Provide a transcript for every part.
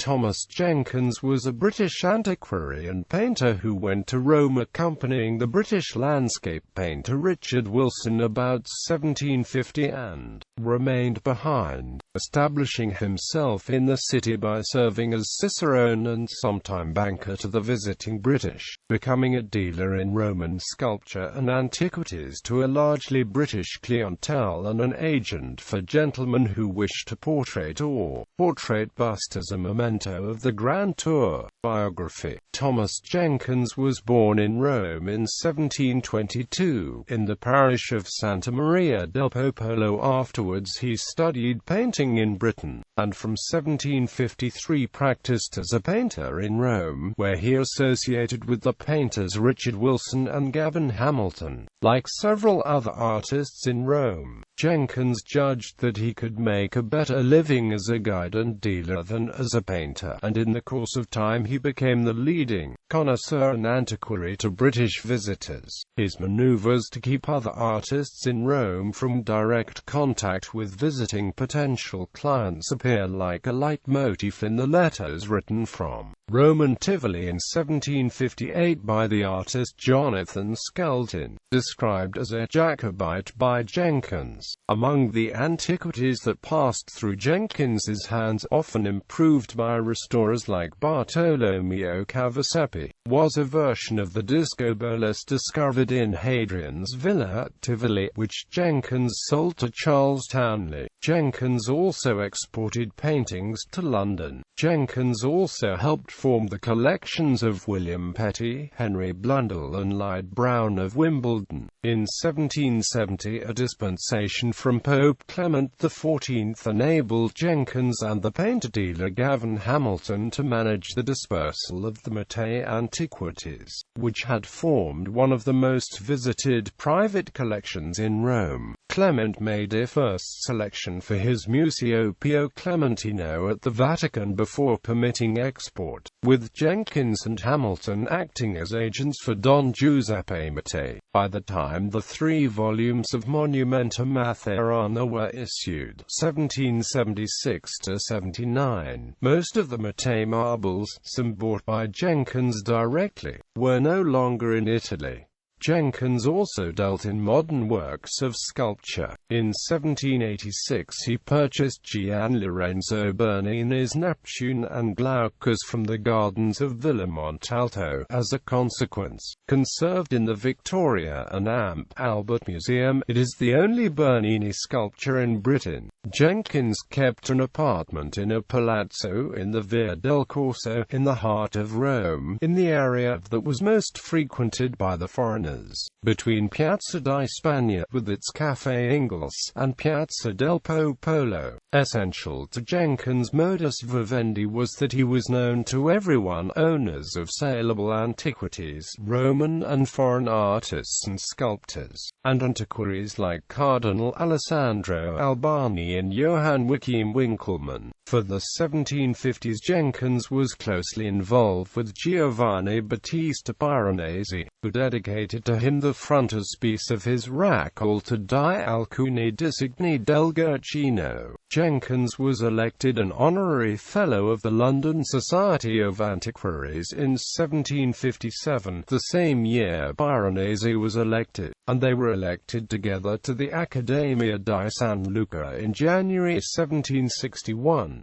Thomas Jenkins was a British antiquary and painter who went to Rome accompanying the British landscape painter Richard Wilson about 1750 and remained behind, establishing himself in the city by serving as cicerone and sometime banker to the visiting British, becoming a dealer in Roman sculpture and antiquities to a largely British clientele and an agent for gentlemen who wished to portrait or portrait bust as a memento of the Grand Tour. Biography. Thomas Jenkins was born in Rome in 1722, in the parish of Santa Maria del Popolo. Afterwards he studied painting in Britain, and from 1753 practiced as a painter in Rome, where he associated with the painters Richard Wilson and Gavin Hamilton. Like several other artists in Rome, Jenkins judged that he could make a better living as a guide and dealer than as a painter, and in the course of time he became the leading connoisseur and antiquary to British visitors. His maneuvers to keep other artists in Rome from direct contact with visiting potential clients appear like a leitmotif in the letters written from Rome and Tivoli in 1758 by the artist Jonathan Skelton, described as a Jacobite by Jenkins. Among the antiquities that passed through Jenkins's hands, often improved by restorers like Bartolomeo Cavasepi, was a version of the discobolus discovered in Hadrian's villa at Tivoli, which Jenkins sold to Charles Townley. Jenkins also exported paintings to London. Jenkins also helped form the collections of William Petty, Henry Blundell and Lyde Brown of Wimbledon. In 1770 a dispensation from Pope Clement XIV enabled Jenkins and the painter-dealer Gavin Hamilton to manage the dispersal of the Mattei antiquities, which had formed one of the most visited private collections in Rome. Clement made a first selection for his Museo Pio Clementino at the Vatican before permitting export, with Jenkins and Hamilton acting as agents for Don Giuseppe Mattei. By the time the 3 volumes of Monumenta Matheirana were issued, 1776–79, most of the Mattei marbles, some bought by Jenkins directly, were no longer in Italy. Jenkins also dealt in modern works of sculpture. In 1786 he purchased Gian Lorenzo Bernini's Neptune and Glaucus from the gardens of Villa Montalto. As a consequence, conserved in the Victoria and Albert Museum, it is the only Bernini sculpture in Britain. Jenkins kept an apartment in a palazzo in the Via del Corso, in the heart of Rome, in the area that was most frequented by the foreigners, between Piazza di Spagna, with its Café Ingles, and Piazza del Popolo. Essential to Jenkins' modus vivendi was that he was known to everyone, owners of saleable antiquities, Roman and foreign artists and sculptors, and antiquaries like Cardinal Alessandro Albani and Johann Joachim Winckelmann. For the 1750s Jenkins was closely involved with Giovanni Battista Piranesi, who dedicated to him the frontispiece of his Raccolta di alcuni disegni del Guercino. Jenkins was elected an honorary Fellow of the London Society of Antiquaries in 1757. The same year Piranesi was elected, and they were elected together to the Accademia di San Luca in January 1761.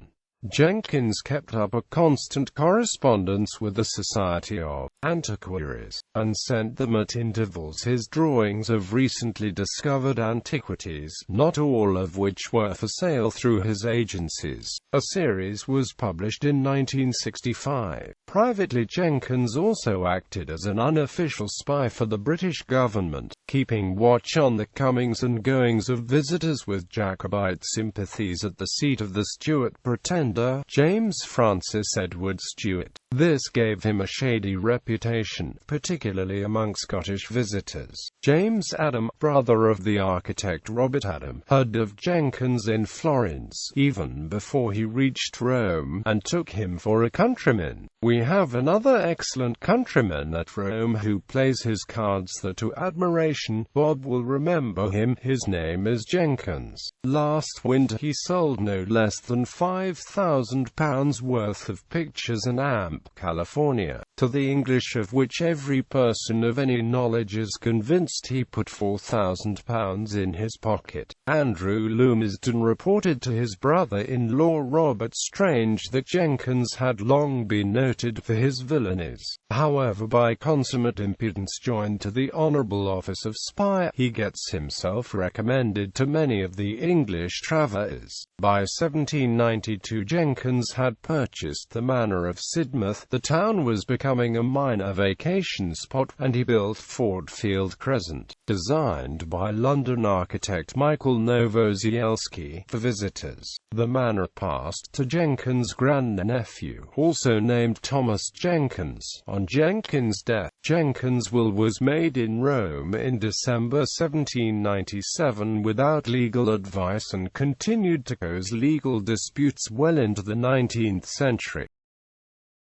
Jenkins kept up a constant correspondence with the Society of Antiquaries, and sent them at intervals his drawings of recently discovered antiquities, not all of which were for sale through his agencies. A series was published in 1965. Privately, Jenkins also acted as an unofficial spy for the British government, keeping watch on the comings and goings of visitors with Jacobite sympathies at the seat of the Stuart pretender, James Francis Edward Stuart. This gave him a shady reputation, particularly among Scottish visitors. James Adam, brother of the architect Robert Adam, heard of Jenkins in Florence, even before he reached Rome, and took him for a countryman. We have another excellent countryman at Rome who plays his cards to admiration. Bob will remember him. His name is Jenkins. Last winter he sold no less than £5,000 worth of pictures in Amp, California, to the English, of which every person of any knowledge is convinced he put £4,000 in his pocket. Andrew Lumsden reported to his brother-in-law Robert Strange that Jenkins had long been noted for his villainies. However, by consummate impudence joined to the honourable office of spy, he gets himself recommended to many of the English travellers. By 1792 Jenkins had purchased the manor of Sidmouth. The town was becoming a minor vacation spot, and he built Fordfield Crescent, designed by London architect Michael Nowozielski, for visitors. The manor passed to Jenkins' grandnephew, also named Thomas Jenkins. On Jenkins' death, Jenkins' will was made in Rome in December 1797 without legal advice and continued to cause legal disputes well into the 19th century.